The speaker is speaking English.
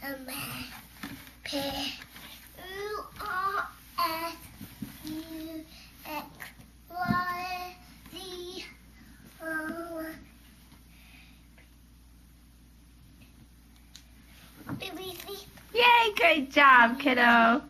M P U R S U X Y Z. Yay, great job, kiddo.